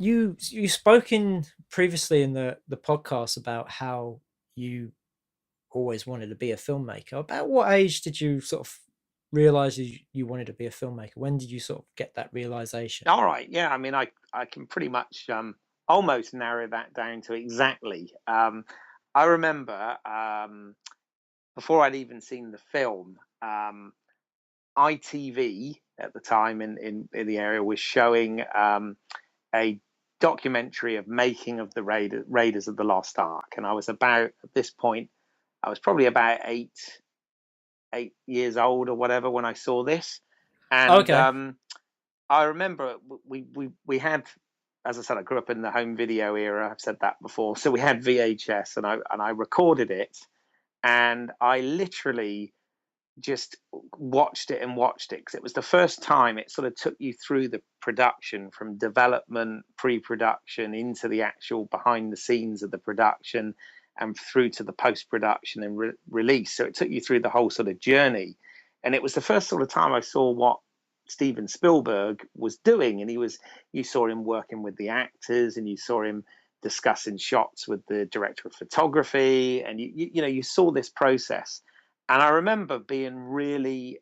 you spoken previously in the podcast about how you always wanted to be a filmmaker. About what age did you sort of realize you wanted to be a filmmaker? When did you sort of get that realization? All right, yeah. I mean, I can pretty much almost narrow that down to exactly. I remember before I'd even seen the film, ITV at the time in the area was showing a documentary of making of the Raiders of the Lost Ark, and I was about at this point, I was probably about 8 years old or whatever when I saw this, and Okay. I remember we had, as I said, I grew up in the home video era. I've said that before, so we had VHS, and I recorded it, and I literally just watched it and watched it because it was the first time it sort of took you through the production from development, pre-production into the actual behind the scenes of the production and through to the post-production and release. So it took you through the whole sort of journey, and it was the first sort of time I saw what Steven Spielberg was doing, and you saw him working with the actors, and you saw him discussing shots with the director of photography, and you saw this process. And I remember being really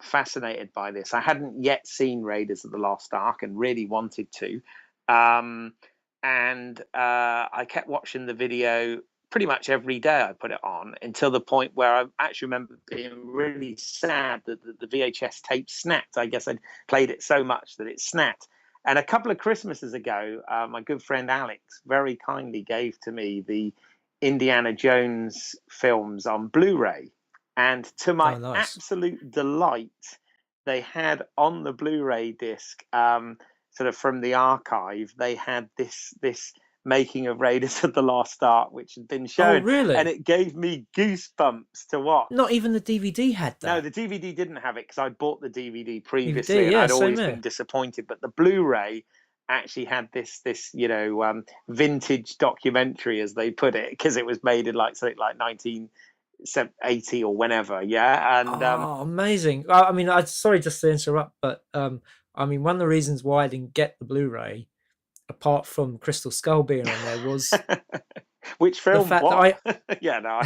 fascinated by this. I hadn't yet seen Raiders of the Lost Ark and really wanted to. Um, and I kept watching the video pretty much every day. I put it on until the point where I actually remember being really sad that the VHS tape snapped. I guess I'd played it so much that it snapped. And a couple of Christmases ago, my good friend Alex very kindly gave to me the Indiana Jones films on Blu-ray. And to my Oh, nice. absolute delight, they had on the Blu-ray disc, sort of from the archive, they had this making of Raiders of the Lost Ark, which had been Oh, shown, and really? it gave me goosebumps to Not watch. even the DVD had No, that. the DVD didn't have it because I bought the DVD DVD, previously, and yeah, I'd same always been here. disappointed. But the Blu-ray actually had this vintage documentary, as they put it, because it was made in like something like 1980 or whenever. Yeah, and Oh, amazing. I mean, I sorry just to interrupt, but I mean, one of the reasons why I didn't get the Blu-ray, apart from Crystal Skull being on there, was which the film? fact that What? I Yeah, no.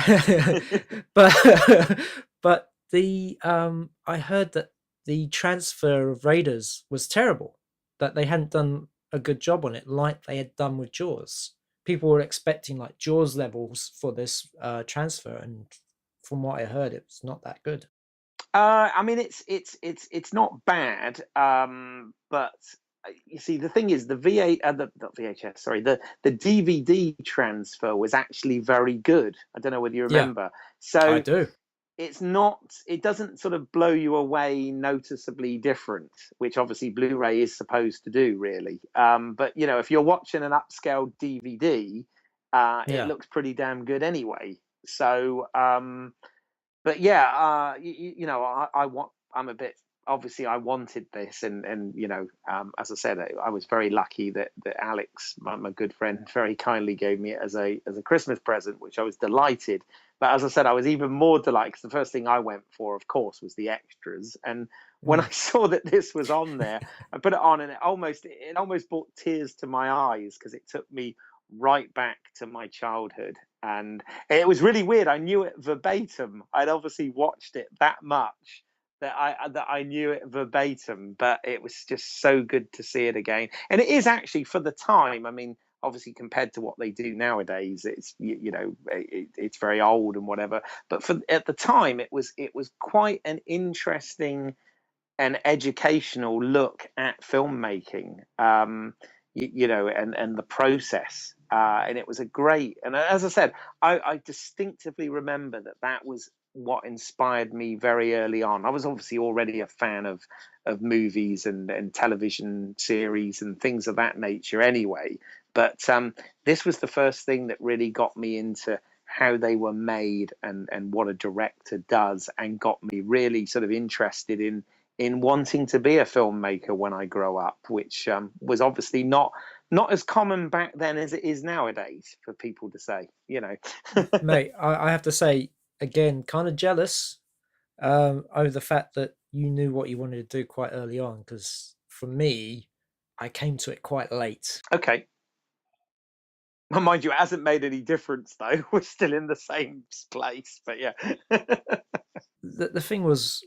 but but the I heard that the transfer of Raiders was terrible, that they hadn't done a good job on it like they had done with Jaws. People were expecting like Jaws levels for this transfer, and from what I heard, it was not that good. I mean, it's not bad, but you see, the thing is, the not VHS, sorry, the DVD transfer was actually very good. I don't know whether you Yeah, remember. I So do. it's not, it doesn't sort of blow you away noticeably different, which obviously Blu-ray is supposed to do, really. But if you're watching an upscale DVD, it Yeah. looks pretty damn good anyway. So. But yeah, I want. I'm a bit. Obviously, I wanted this, and as I said, I was very lucky that Alex, my good friend, very kindly gave me it as a Christmas present, which I was delighted. But as I said, I was even more delighted because the first thing I went for, of course, was the extras. And when I Mm. saw that this was on there, I put it on, and it almost brought tears to my eyes because it took me right back to my childhood. And it was really weird. I knew it verbatim. I'd obviously watched it that much that I knew it verbatim, but it was just so good to see it again. And it is actually for the time. I mean, obviously compared to what they do nowadays, it's very old and whatever. But for at the time, it was quite an interesting and educational look at filmmaking. And the process. And it was a great, and as I said, I distinctively remember that was what inspired me very early on. I was obviously already a fan of movies and television series and things of that nature anyway. But this was the first thing that really got me into how they were made and what a director does, and got me really sort of interested in wanting to be a filmmaker when I grow up, which was obviously not as common back then as it is nowadays for people to say, Mate, I have to say again, kind of jealous over the fact that you knew what you wanted to do quite early on. Because for me, I came to it quite late. Okay. Well, mind you, it hasn't made any difference though. We're still in the same place, but yeah. The thing was,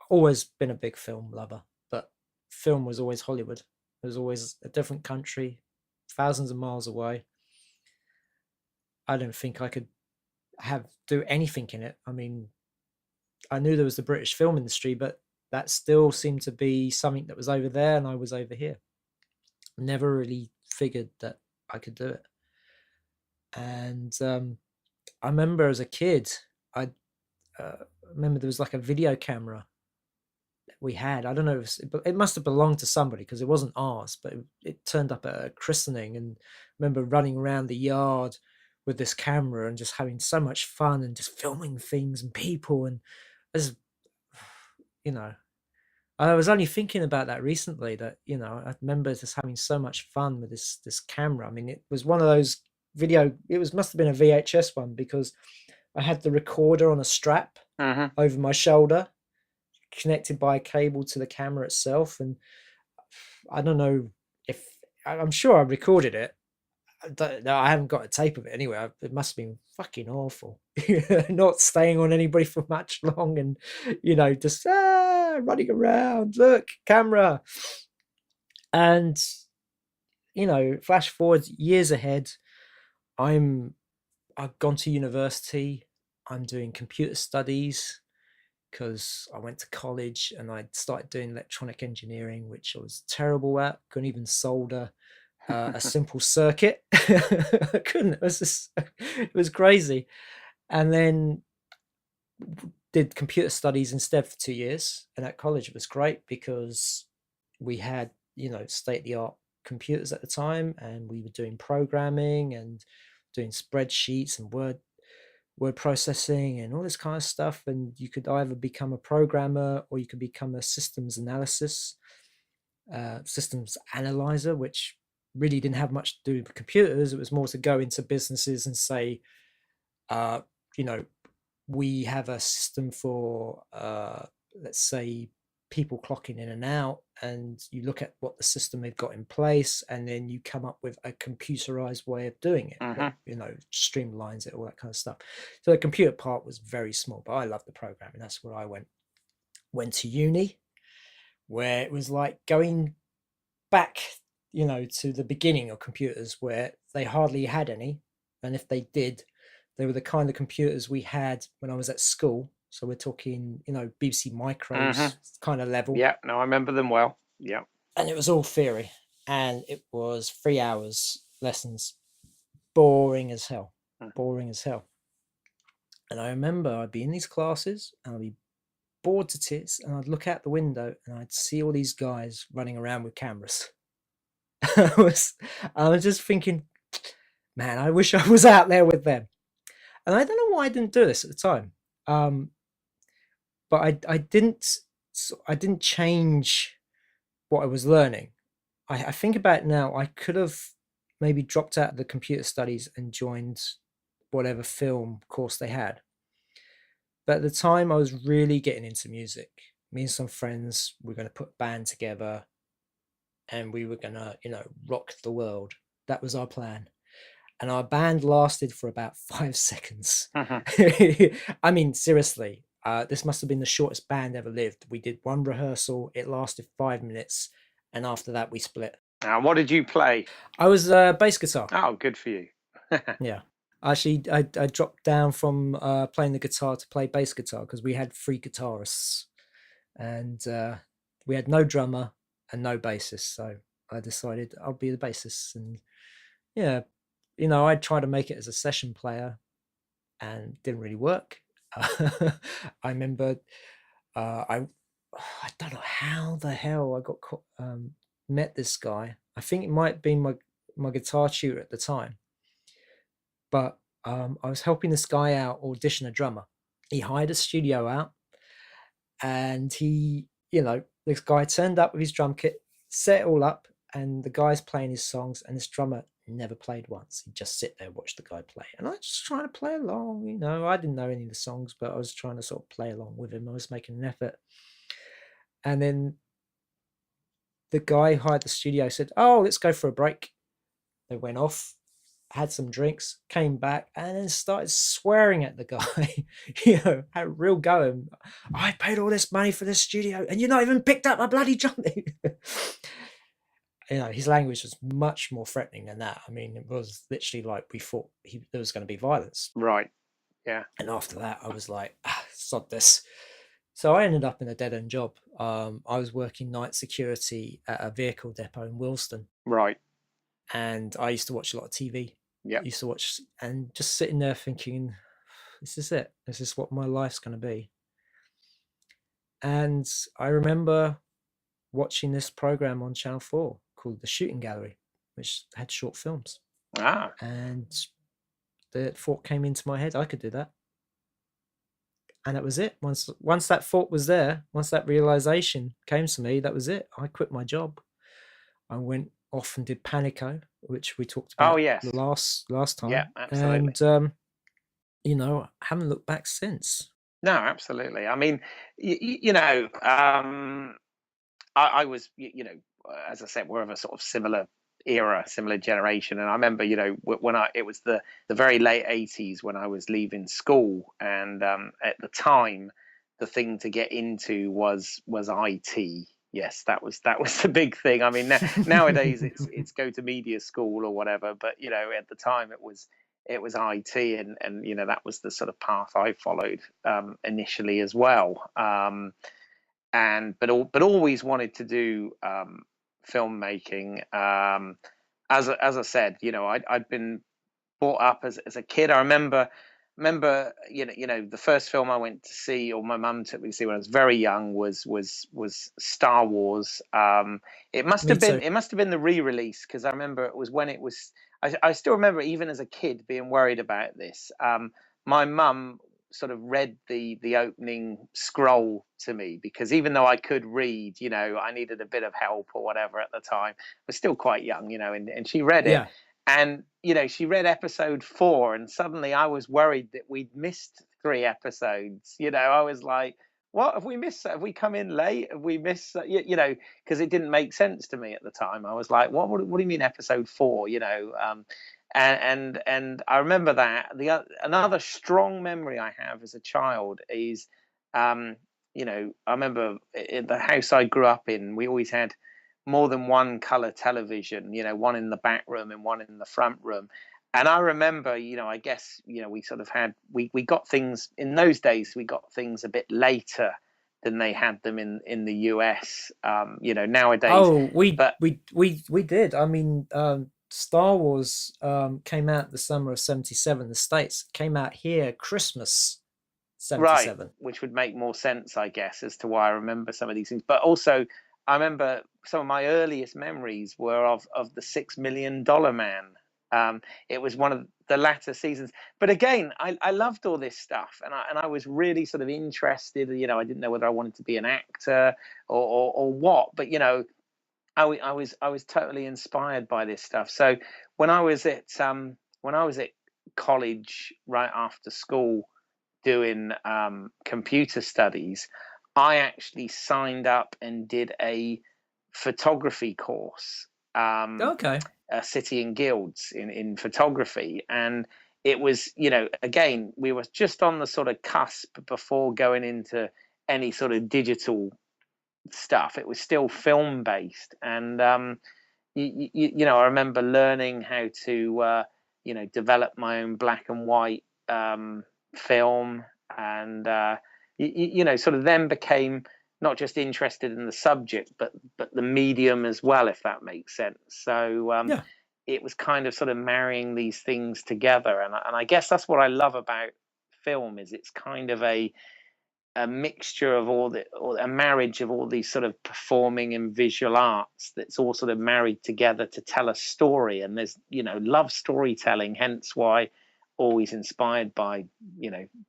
always been a big film lover, but film was always Hollywood. It was always a different country, thousands of miles away. I don't think I could do anything in it. I mean, I knew there was the British film industry, but that still seemed to be something that was over there and I was over here. Never really figured that I could do it. And I remember as a kid, I remember there was like a video camera that we had. I don't know, it must have belonged to somebody because it wasn't ours, but it turned up at a christening. And I remember running around the yard with this camera and just having so much fun and just filming things and people. And as you know, I was only thinking about that recently, that, I remember just having so much fun with this camera. I mean, it was one of those must have been a VHS one, because I had the recorder on a strap over my shoulder, connected by a cable to the camera itself. And I don't know if I'm sure I recorded it. I haven't got a tape of it anyway. It must have been fucking awful. Not staying on anybody for much long, and just running around. Look, camera. And flash forward years ahead. I've gone to university. I'm doing computer studies because I went to college and I started doing electronic engineering, which I was terrible at. Couldn't even solder a simple circuit. I couldn't. It was crazy. And then did computer studies instead for 2 years. And at college it was great because we had, state-of-the-art computers at the time, and we were doing programming and doing spreadsheets and word processing and all this kind of stuff. And you could either become a programmer or you could become a systems analyzer, which really didn't have much to do with computers. It was more to go into businesses and say, we have a system for, let's say, people clocking in and out, and you look at what the system they've got in place, and then you come up with a computerized way of doing it that, streamlines it, all that kind of stuff. So the computer part was very small, but I loved the programming. That's where I went to uni, where it was like going back, to the beginning of computers, where they hardly had any, and if they did, they were the kind of computers we had when I was at school. So we're talking, BBC Micros kind of level. Yeah, no, I remember them well. Yeah. And it was all theory, and it was 3 hours lessons. Boring as hell. Boring as hell. And I remember I'd be in these classes and I'd be bored to tears, and I'd look out the window and I'd see all these guys running around with cameras. I was just thinking, man, I wish I was out there with them. And I don't know why I didn't do this at the time. But I didn't change what I was learning. I think about it now, I could have maybe dropped out of the computer studies and joined whatever film course they had. But at the time, I was really getting into music. Me and some friends were going to put a band together, and we were going to, rock the world. That was our plan. And our band lasted for about 5 seconds. I mean, seriously, this must have been the shortest band ever lived. We did one rehearsal. It lasted 5 minutes. And after that, we split. What did you play? I was bass guitar. Oh, good for you. Yeah. Actually, I dropped down from playing the guitar to play bass guitar because we had 3 guitarists. And we had no drummer and no bassist. So I decided I'll be the bassist. And yeah, I tried to make it as a session player and didn't really work. I remember I don't know how the hell I got met this guy. I think it might have been my guitar tutor at the time. But I was helping this guy out audition a drummer. He hired a studio out, and this guy turned up with his drum kit, set it all up, and the guy's playing his songs, and this drummer never played once. He'd just sit there, watch the guy play. And I was just trying to play along, I didn't know any of the songs, but I was trying to sort of play along with him. I was making an effort. And then the guy who hired the studio said, "Oh, let's go for a break." They went off, had some drinks, came back, and then started swearing at the guy. Had a real go. And I paid all this money for this studio, and you're not even picked up my bloody job. His language was much more threatening than that. I mean, it was literally like we thought there was going to be violence. Right. Yeah. And after that, I was like, sod this. So I ended up in a dead end job. I was working night security at a vehicle depot in Wilston, Right. and I used to watch a lot of TV. Yeah. Used to watch and just sitting there thinking, this is it. This is what my life's going to be. And I remember watching this program on Channel 4 called The Shooting Gallery, which had short films. Ah. And the thought came into my head, I could do that. And that was it. Once that thought was there, once that realization came to me, that was it. I quit my job. I went off and did Panico, which we talked Oh, about yes. last time. Yeah, absolutely. And haven't looked back since. No, absolutely. I mean, I was, as I said, we're of a sort of similar era, similar generation, and I remember, when it was the very late '80s when I was leaving school, and at the time, the thing to get into was IT. Yes, that was the big thing. I mean, nowadays it's go to media school or whatever, but at the time it was IT, and that was the sort of path I followed initially as well. But always wanted to do filmmaking. As I said, I'd been brought up as a kid. I remember the first film I went to see, or my mum took me to see when I was very young, was Star Wars. It must Me have been too. it must have been the re-release, because I remember it was when it was. I still remember, even as a kid, being worried about this. My mum sort of read the opening scroll to me, because even though I could read, I needed a bit of help or whatever at the time. I was still quite young, and she read it, Yeah. and she read episode 4, and suddenly I was worried that we'd missed 3 episodes. I was like, what have we missed? Have we come in late? Have we missed, because it didn't make sense to me at the time. I was like, what do you mean episode 4? And I remember that another strong memory I have as a child is, I remember in the house I grew up in, we always had more than one color television, one in the back room and one in the front room. And I remember, I guess, we sort of we got things in those days, we got things a bit later than they had them in the US, nowadays. Oh, we But we we we did. I mean, Star Wars came out the summer of '77. The States came out here Christmas right, '77. which would make more sense, I guess, as to why I remember some of these things. But also, I remember some of my earliest memories were of the $6 Million Man. It was one of the latter seasons. But again, I loved all this stuff, and I was really sort of interested. I didn't know whether I wanted to be an actor or what, but I was totally inspired by this stuff. So when I was at college, right after school, doing computer studies, I actually signed up and did a photography course, Okay. City and Guilds in photography. And it was, again, we were just on the sort of cusp before going into any sort of digital stuff. It was still film based. And I remember learning how to develop my own black and white film, and sort of then became not just interested in the subject, but the medium as well, if that makes sense. So Yeah. it was kind of sort of marrying these things together, and I guess that's what I love about film, is it's kind of a mixture of or a marriage of all these sort of performing and visual arts, that's all sort of married together to tell a story. And there's, love storytelling, hence why always inspired by,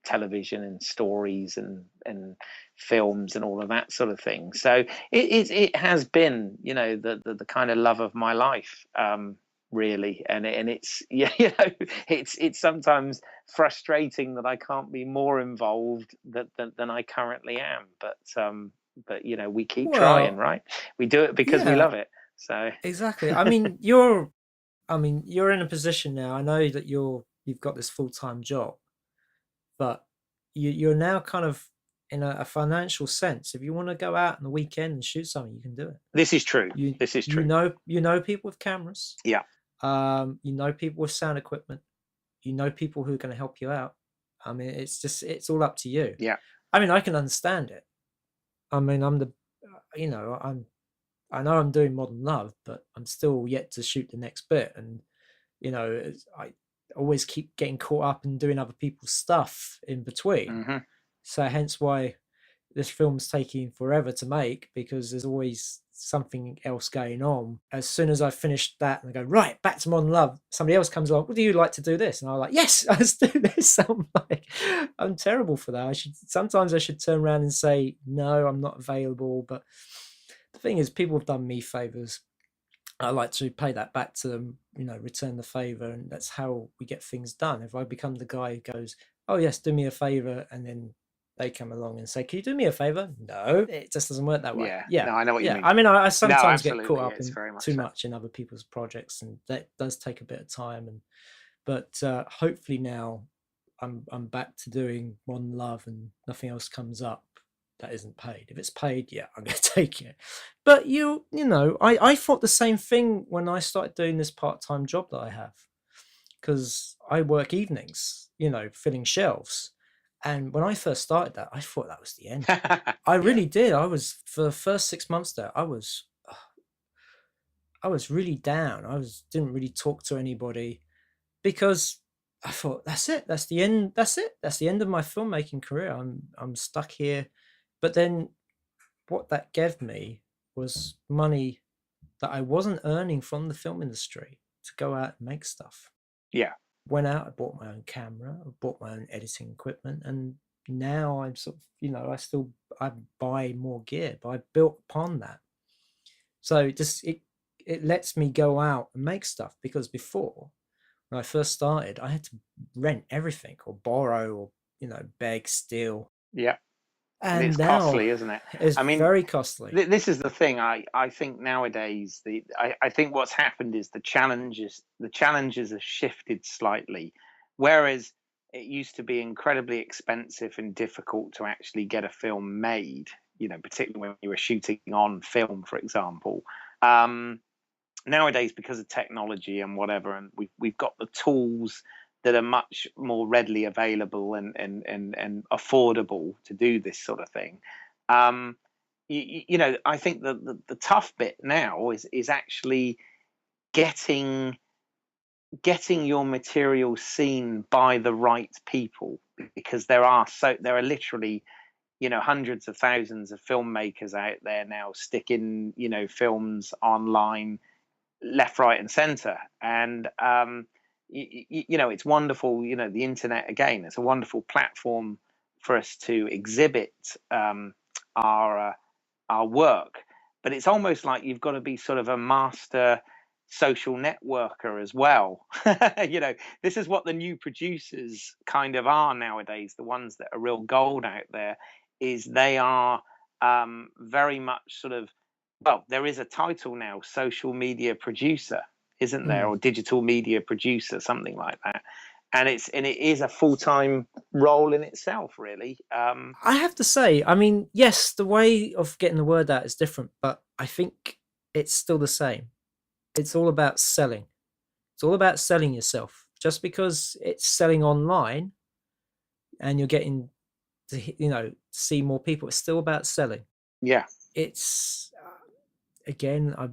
television and stories and films and all of that sort of thing. So it has been, the kind of love of my life, really. And it's yeah, it's sometimes frustrating that I can't be more involved than I currently am. But but you know, we keep trying, Well, right? We do it because we yeah, love it. So exactly. I mean, you're in a position now. I know that you've got this full-time job, but you're now kind of in a financial sense. If you want to go out on the weekend and shoot something, you can do it. this is true. You This is you true. know you know people with cameras. Yeah. You know people with sound equipment. You know people who are going to help you out. I mean, it's all up to you. Yeah. I mean, I can understand it. I mean, I know I'm doing Modern Love, but I'm still yet to shoot the next bit, and I always keep getting caught up in doing other people's stuff in between. Hmm. So hence why this film's taking forever to make, because there's always something else going on. As soon as I finish that and I go, right, back to Modern Love, somebody else comes along, would you like to do this? And I'm like, yes, let's do this. I'm like, I'm terrible for that. Sometimes I should turn around and say, no, I'm not available. But the thing is, people have done me favors. I like to pay that back to them, return the favor. And that's how we get things done. If I become the guy who goes, oh, yes, do me a favor, and then they come along and say, can you do me a favor? No, it just doesn't work that way. Yeah. Yeah. No, I know what you Yeah. mean. I mean, I No, sometimes get caught absolutely. up It's in very much too so. much in other people's projects, and that does take a bit of time. But hopefully now I'm back to doing One Love, and nothing else comes up that isn't paid. If it's paid, yeah, I'm going to take it. But I thought the same thing when I started doing this part-time job that I have, because I work evenings, filling shelves. And when I first started that, I thought that was the end. I Yeah. really did. For the first 6 months there, I was really down. Didn't really talk to anybody, because I thought, that's it. That's the end. That's it. That's the end of my filmmaking career. I'm stuck here. But then what that gave me was money that I wasn't earning from the film industry to go out and make stuff. Yeah. Went out, I bought my own camera, I bought my own editing equipment, and now I'm sort of, I buy more gear, but I built upon that. So it lets me go out and make stuff, because before, when I first started, I had to rent everything or borrow or, beg, steal. Yeah. And And it's now costly, isn't it? it's I mean, very costly. this is the thing. I think nowadays I think what's happened is the challenges have shifted slightly, whereas it used to be incredibly expensive and difficult to actually get a film made. You know, particularly when you were shooting on film, for example. Um, Nowadays, because of technology and whatever, and we've got the tools that are much more readily available and affordable to do this sort of thing. Um, I think the tough bit now is actually getting getting your material seen by the right people, because there are literally hundreds of thousands of filmmakers out there now sticking films online left, right, and center. And it's wonderful. The internet, again, it's a wonderful platform for us to exhibit our uh, our work. But it's almost like you've got to be sort of a master social networker as well. This is what the new producers kind of are nowadays. The ones that are real gold out there is they are very much sort of, well, there is a title now, social media producer, isn't there, Mm. or digital media producer, something like that. And it is a full-time role in itself, really. I have to say, I mean, yes, the way of getting the word out is different, but I think it's still the same. It's all about selling. It's all about selling yourself. Just because it's selling online and you're getting to, see more people, it's still about selling. Yeah. It's again, I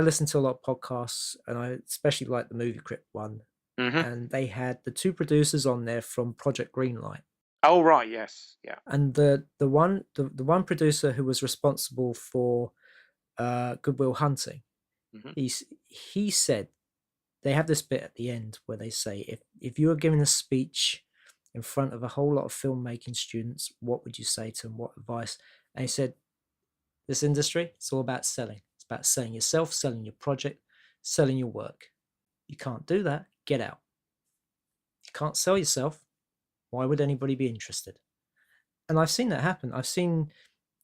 listen to a lot of podcasts, and I especially like the Movie Crypt one. Hmm. And they had the two producers on there from Project Greenlight. Oh, right. Yes. Yeah. And the one producer who was responsible for Good Will Hunting, Hmm. he said they have this bit at the end where they say, if you were giving a speech in front of a whole lot of filmmaking students, what would you say to them? What advice? And he said, this industry, it's all about selling. It's about selling yourself, selling your project, selling your work. You can't do that, get out. You can't sell yourself, why would anybody be interested? And I've seen that happen. I've seen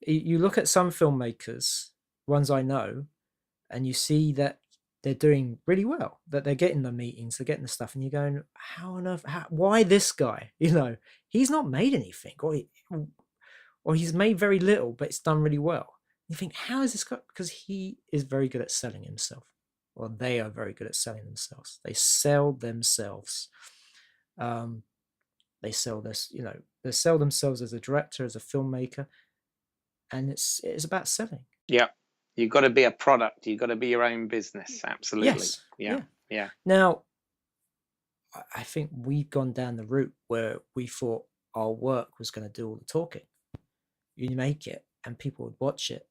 You look at some filmmakers, ones I know, and you see that they're doing really well, that they're getting the meetings, they're getting the stuff, and you're going, how on earth, why this guy? He's not made anything, or he's made very little, but it's done really well. You think, how is this guy? Because he is very good at selling himself. Well, they are very good at selling themselves. They sell themselves. They sell this, they sell themselves as a director, as a filmmaker, and it's about selling. Yeah, you've got to be a product. You've got to be your own business. Absolutely. Yes. Yeah. Now, I think we've gone down the route where we thought our work was going to do all the talking. You make it, and people would watch it,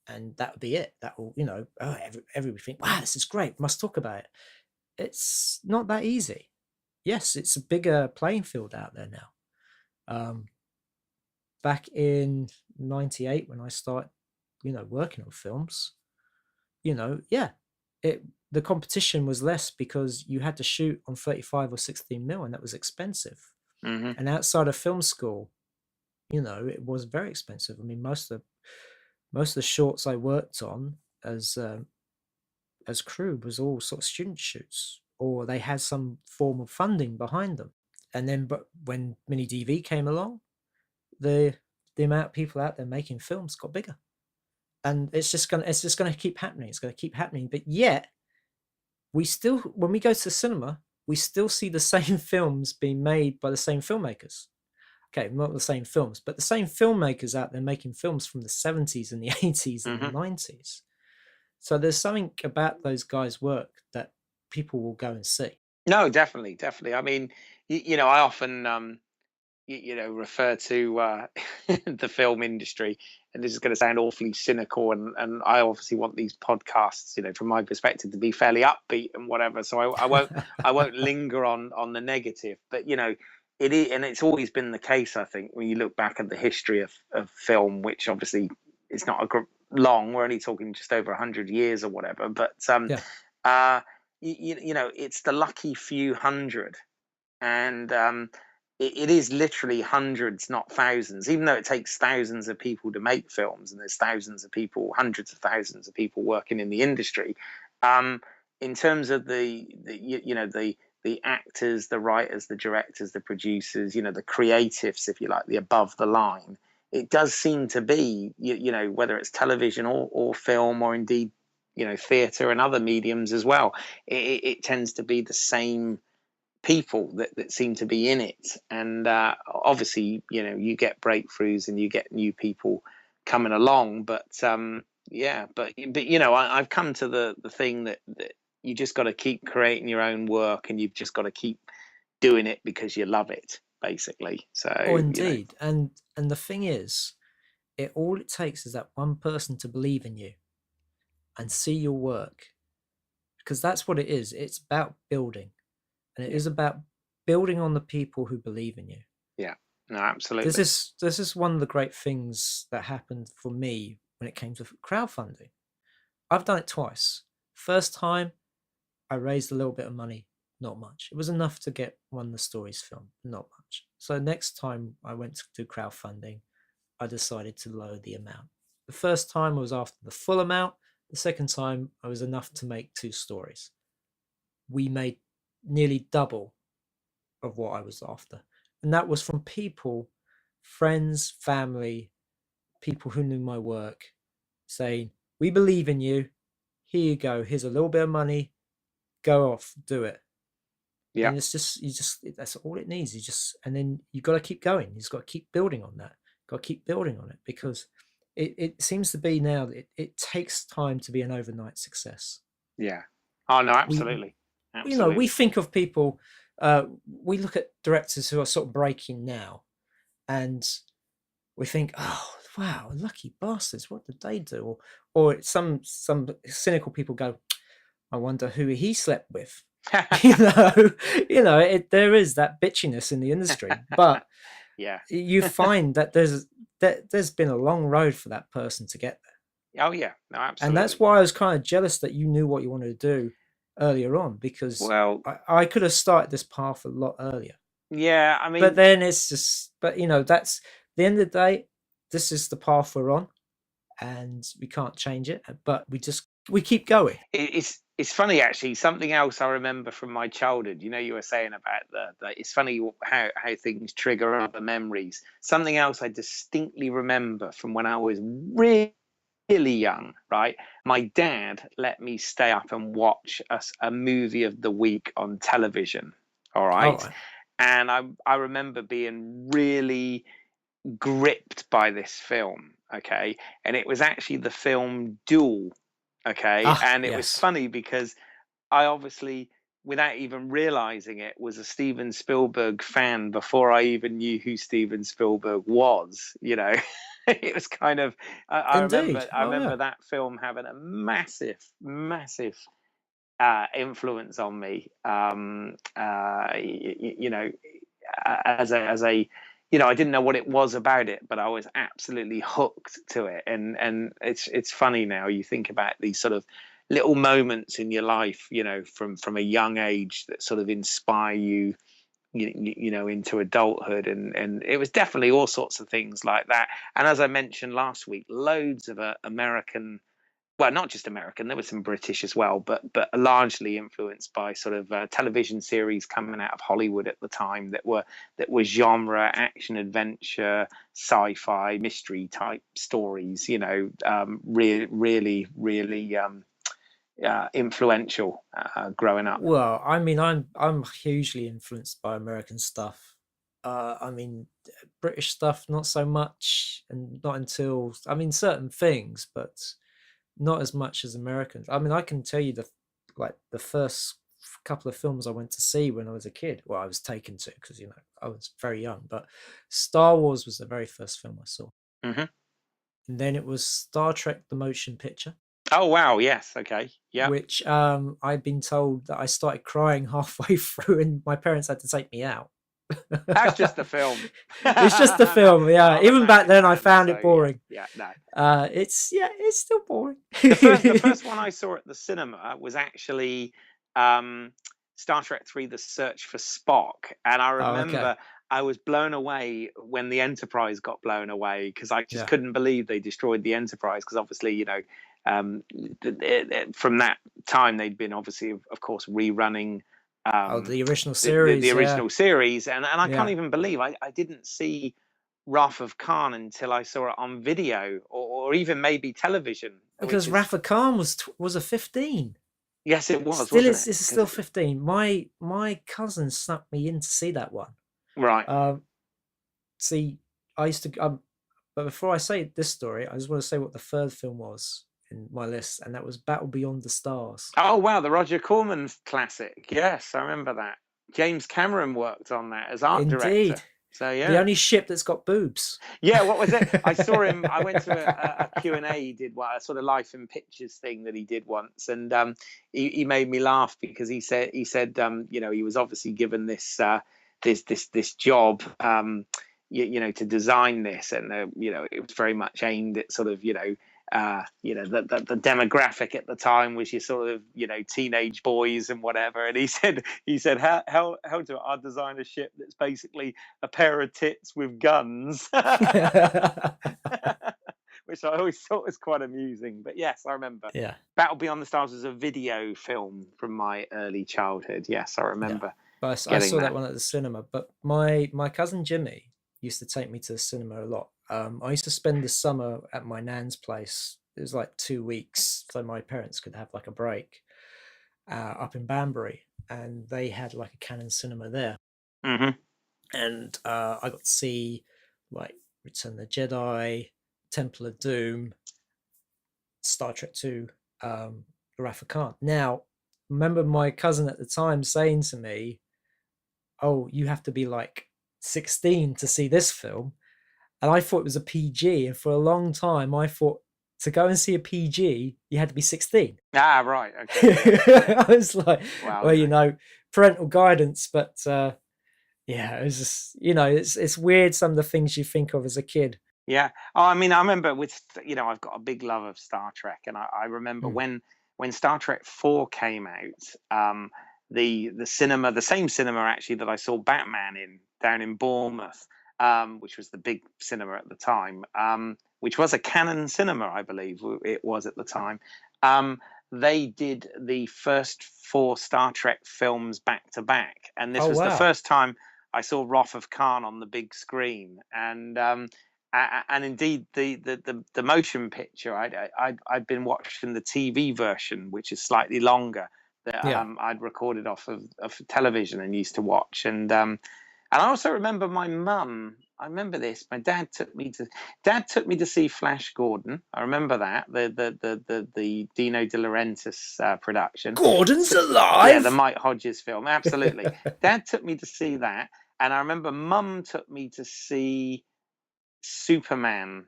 and that would be it. That will, everybody think, wow, this is great. Must talk about it. It's not that easy. Yes, it's a bigger playing field out there now. Back in '98, when I started, working on films, the competition was less because you had to shoot on 35 or 16 mil, and that was expensive. Mm-hmm. And outside of film school, it was very expensive. I mean, most of the shorts I worked on as crew was all sort of student shoots, or they had some form of funding behind them. And then, but when mini DV came along, the amount of people out there making films got bigger, and it's just gonna keep happening. It's gonna keep happening. But yet, we still, when we go to the cinema, we still see the same films being made by the same filmmakers. Okay, not the same films, but the same filmmakers out there making films from the 70s and the 80s and the 90s. So there's something about those guys' work that people will go and see. No, definitely. I mean, I often refer to the film industry, and this is going to sound awfully cynical, and I obviously want these podcasts, from my perspective, to be fairly upbeat and whatever. So I won't linger on the negative, but it is, and it's always been the case. I think when you look back at the history of film, which obviously is not long, we're only talking just over 100 years or whatever, but it's the lucky few hundred, and it is literally hundreds, not thousands, even though it takes thousands of people to make films, and there's thousands of people, hundreds of thousands of people working in the industry. In terms of the actors, the writers, the directors, the producers, the creatives, if you like, the above the line, it does seem to be, whether it's television or film, or indeed, theatre and other mediums as well, it tends to be the same people that seem to be in it. And obviously, you get breakthroughs and you get new people coming along, but I've come to the thing that you just got to keep creating your own work, and you've just got to keep doing it because you love it, basically. So indeed. And the thing is, all it takes is that one person to believe in you and see your work, because that's what it is. It's about building, and it is about building on the people who believe in you. Yeah, no, absolutely. This is one of the great things that happened for me when it came to crowdfunding. I've done it twice. First time, I raised a little bit of money, not much. It was enough to get one of the stories filmed, not much. So next time I went to do crowdfunding, I decided to lower the amount. The first time was after the full amount. The second time, I was enough to make 2 stories. We made nearly double of what I was after. And that was from people, friends, family, people who knew my work, saying, we believe in you. Here you go. Here's a little bit of money. Go off, do it. Yeah. And that's all it needs. And then you've got to keep going. You've got to keep building on that. Got to keep building on it, because it seems to be now that it takes time to be an overnight success. Yeah. Oh no, absolutely. We think of people, we look at directors who are sort of breaking now, and we think, oh wow, lucky bastards, what did they do? Or some cynical people go, I wonder who he slept with. There is that bitchiness in the industry, but yeah, you find that there's been a long road for that person to get there. Oh yeah, no, absolutely. And that's why I was kind of jealous that you knew what you wanted to do earlier on, because I could have started this path a lot earlier. Yeah, I mean, but then it's just, that's the end of the day. This is the path we're on. and we can't change it, but we keep going. It's funny actually. Something else I remember from my childhood. You were saying about it's funny how things trigger other memories. Something else I distinctly remember from when I was really young, right? My dad let me stay up and watch a movie of the week on television. All All right. right. And I remember being really gripped by this film. Okay. And it was actually the film Duel. Okay. Ah, And it was yes. funny because I obviously, without even realizing it, was a Steven Spielberg fan before I even knew who Steven Spielberg was. It was kind of. I Indeed. remember. I Oh, yeah. remember that film having a massive, massive influence on me. As a I didn't know what it was about it, but I was absolutely hooked to it. And it's funny now you think about these sort of little moments in your life, from a young age that sort of inspire you, into adulthood. And it was definitely all sorts of things like that. And as I mentioned last week, loads of American, well, not just American, there was some British as well, but largely influenced by sort of television series coming out of Hollywood at the time that were genre, action, adventure, sci-fi, mystery type stories. Really, really influential growing up. Well, I mean, I'm hugely influenced by American stuff. I mean, British stuff not so much, and not until, I mean, certain things, but not as much as Americans. I mean, I can tell you the first couple of films I went to see when I was a kid. Well, I was taken to, because I was very young. But Star Wars was the very first film I saw, Hmm. and then it was Star Trek: The Motion Picture, Oh wow, yes, okay, yeah. which I'd been told that I started crying halfway through, and my parents had to take me out. That's just a film. It's just a No, film, no, yeah. I'm a Even back massive then, I fan, found so it yeah, boring. yeah, no. It's still boring. The first one I saw at the cinema was actually um, Star Trek 3: The Search for Spock, and I Oh, okay. remember I was blown away when the Enterprise got blown away, because I just Yeah. couldn't believe they destroyed the Enterprise, because obviously, from that time they'd been obviously, of course, rerunning Oh, um, the original the series, yeah. original series, and I can't Yeah. even believe I didn't see Wrath of Khan until I saw it on video, or even maybe television, which Because is. Rafa Khan was a 15. Yes, it was, Still wasn't is it? this is Because still 15. My cousin snuck me in to see that one. right. Um See, I used to but before I say this story, I just want to say what the third film was in my list, and that was Battle Beyond the Stars. Oh wow, the Roger Corman classic. Yes, I remember that. James Cameron worked on that as art Indeed. director. So The yeah, only ship that's got boobs. yeah. What was it? I saw him. I went to a Q&A. He did a sort of life in pictures thing that he did once, and he made me laugh because he said he was obviously given this job, to design this, and it was very much aimed at sort of the demographic at the time was your sort of teenage boys and whatever. And he said how do I design a ship that's basically a pair of tits with guns. Which I always thought was quite amusing. But yes, I remember Yeah, Battle Beyond the Stars was a video film from my early childhood. Yes, I yeah. remember But I getting saw that that. one at the cinema. But my cousin Jimmy used to take me to the cinema a lot. I used to spend the summer at my nan's place. It was like 2 weeks, so my parents could have like a break up in Banbury, and they had like a Canon cinema there. Hmm. And I got to see like Return of the Jedi, Temple of Doom, Star Trek Two, Wrath of Khan. Now, remember my cousin at the time saying to me, "Oh, you have to be like 16 to see this film," and I thought it was a PG. And for a long time, I thought to go and see a PG, you had to be 16. Ah, right. Okay. Yeah. Yeah. I was like, Wow. well, parental guidance, but yeah, it was just it's weird some of the things you think of as a kid. Yeah. Oh, I mean, I remember I've got a big love of Star Trek, and I remember Mm. when Star Trek 4 came out, the cinema, the same cinema actually that I saw Batman in down in Bournemouth, which was the big cinema at the time, which was a Canon Cinema, I believe it was at the time. They did the first 4 Star Trek films back to back, and this Oh, was the wow. first time I saw Wrath of Khan on the big screen. And indeed the motion picture, I'd been watching the TV version, which is slightly longer, that Yeah. I'd recorded off of television and used to watch. And I also remember my mum. I remember this. My dad took me to see Flash Gordon. I remember that, the Dino De Laurentiis production. Gordon's So, yeah, the alive. Mike Hodges film. Absolutely. Dad took me to see that, and I remember Mum took me to see Superman,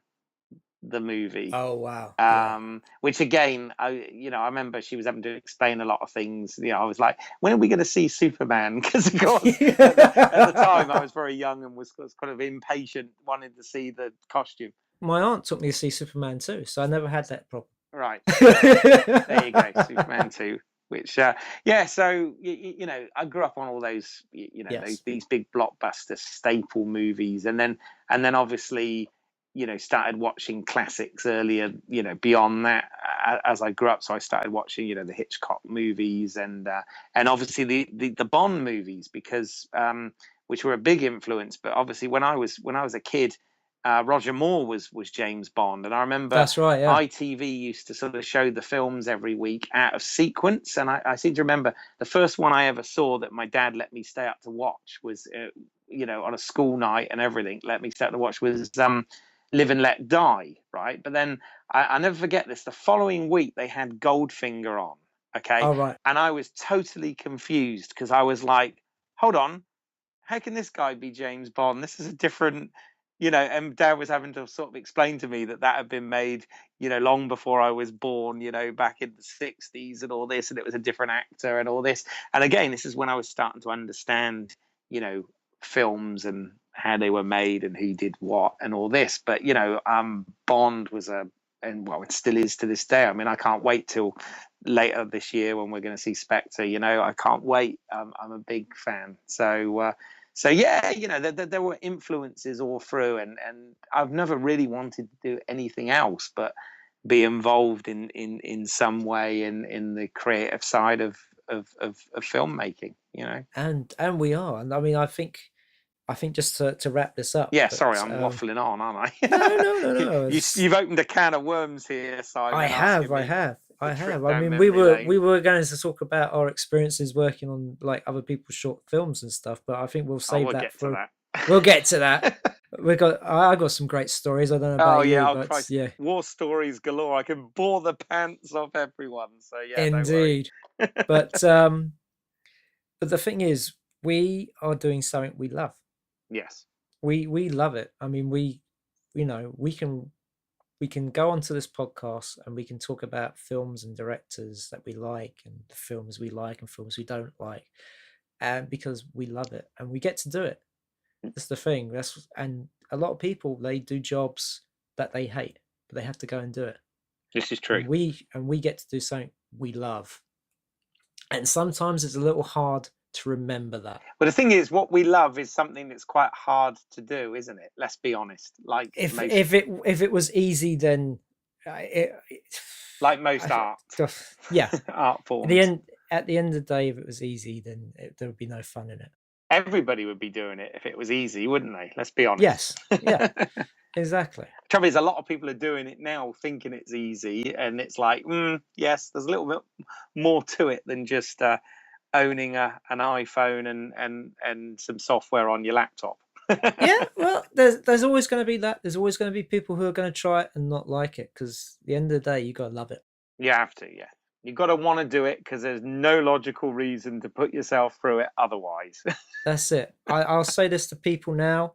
the movie. Oh, wow. Yeah. Which again, I remember she was having to explain a lot of things. I was like, when are we going to see Superman? Because of course, at the time I was very young and was kind of impatient, wanting to see the costume. My aunt took me to see Superman too, so I never had that problem. Right. There you go, Superman 2. Which, yeah. So I grew up on all those, Yes. these big blockbuster staple movies, and then obviously, started watching classics earlier. Beyond that, as I grew up, so I started watching, the Hitchcock movies, and obviously the Bond movies, because which were a big influence. But obviously, when I was a kid, Roger Moore was James Bond, and I remember That's right. Yeah. ITV used to sort of show the films every week out of sequence, and I seem to remember the first one I ever saw that my dad let me stay up to watch was, on a school night and everything, let me stay up to watch, was Live and Let Die, right? But then I never forget this. The following week they had Goldfinger on, okay, Oh, right. and I was totally confused because I was like, hold on, how can this guy be James Bond? This is a different, and Dad was having to sort of explain to me that had been made, long before I was born, back in the 60s and all this, and it was a different actor and all this. And again, this is when I was starting to understand, films and how they were made and who did what and all this. But, Bond was and well, it still is to this day. I mean, I can't wait till later this year when we're going to see Spectre. I can't wait. I'm a big fan. So yeah, there were influences all through, and I've never really wanted to do anything else but be involved in some way in the creative side of filmmaking. And we are, and I mean, I think just to wrap this up. Yeah, sorry, But I'm waffling on, aren't no, I? no, no, no. You've opened a can of worms here, I Simon, have, asking I me have, to I trip have. I down mean, memory lane. we were going to talk about our experiences working on like other people's short films and stuff, but I think we'll save We'll that get to for. that. We'll get to that. I got some great stories. I don't know Oh about yeah, you, oh but Christ, yeah, war stories galore. I can bore the pants off everyone. So yeah, don't worry. indeed. But the thing is, we are doing something we love. Yes. We love it. I mean, we can go onto this podcast and we can talk about films and directors that we like and the films we like and films we don't like, and because we love it and we get to do it. That's the thing. And a lot of people, they do jobs that they hate, but they have to go and do it. This is true. And we get to do something we love, and sometimes it's a little hard to remember that. But the thing is, what we love is something that's quite hard to do, isn't it? Let's be honest. Like If most, if it was easy, then like most art, yeah. art forms. At the end of the day, if it was easy, then there would be no fun in it. Everybody would be doing it if it was easy, wouldn't they? Let's be honest. Yes. Yeah. Exactly. Trouble is, a lot of people are doing it now, thinking it's easy, and it's like, yes, there's a little bit more to it than just owning an iPhone and some software on your laptop. Yeah, well, there's always going to be that. There's always going to be people who are going to try it and not like it, because at the end of the day, you got to love it. You have to, yeah. You've got to want to do it because there's no logical reason to put yourself through it otherwise. That's it. I'll say this to people now.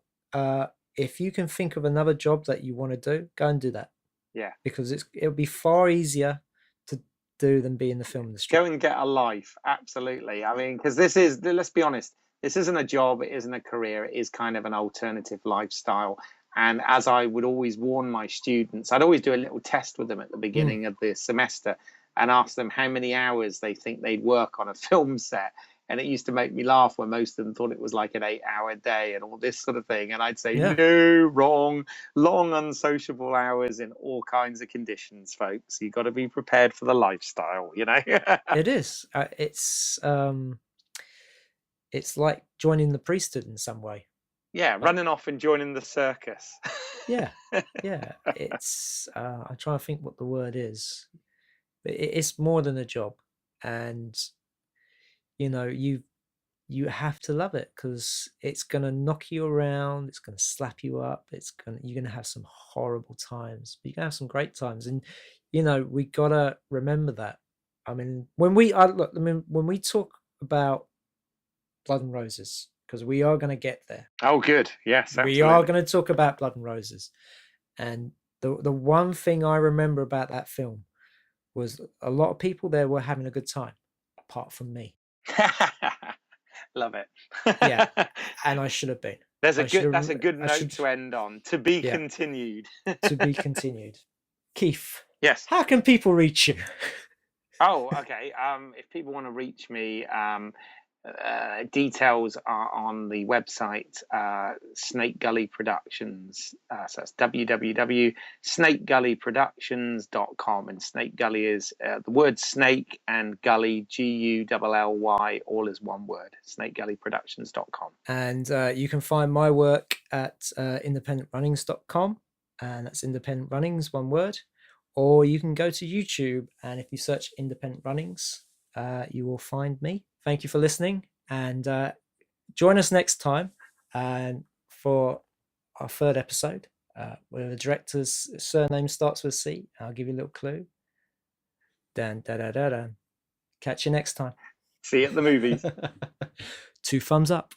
If you can think of another job that you want to do, go and do that. Yeah. Because it'll be far easier to do than be in the film industry. Go and get a life. Absolutely. I mean, because let's be honest, this isn't a job, it isn't a career, it is kind of an alternative lifestyle. And as I would always warn my students, I'd always do a little test with them at the beginning of the semester and ask them how many hours they think they'd work on a film set. And it used to make me laugh when most of them thought it was like an 8-hour day and all this sort of thing. And I'd say, Yeah. no, wrong, long, unsociable hours in all kinds of conditions, folks. You've got to be prepared for the lifestyle, you know? It is. It's like joining the priesthood in some way. Yeah, running off and joining the circus. Yeah. It's I'm trying to think what the word is. It's more than a job, and you have to love it, because it's going to knock you around, it's going to slap you up, you're going to have some horrible times, but you're going to have some great times. And we got to remember that. I mean, when we talk about Blood and Roses, because we are going to get there. Oh, good. Yes, absolutely. We are going to talk about Blood and Roses. And the one thing I remember about that film was a lot of people there were having a good time, apart from me. Love it. Yeah, and I should have been. That's a good note to end on. To be continued. To be continued. Keith. Yes. How can people reach you? Oh, okay. If people want to reach me, details are on the website Snake Gully Productions. So that's www.snakegullyproductions.com, and Snake Gully is the word snake and gully, Gully, all is one word. snakegullyproductions.com. And you can find my work at independentrunnings.com, and that's Independent Runnings, one word. Or you can go to YouTube, and if you search Independent Runnings, you will find me. Thank you for listening, and join us next time for our third episode, where the director's surname starts with C. I'll give you a little clue. Dan, da, da, da, da. Catch you next time. See you at the movies. 2 thumbs up.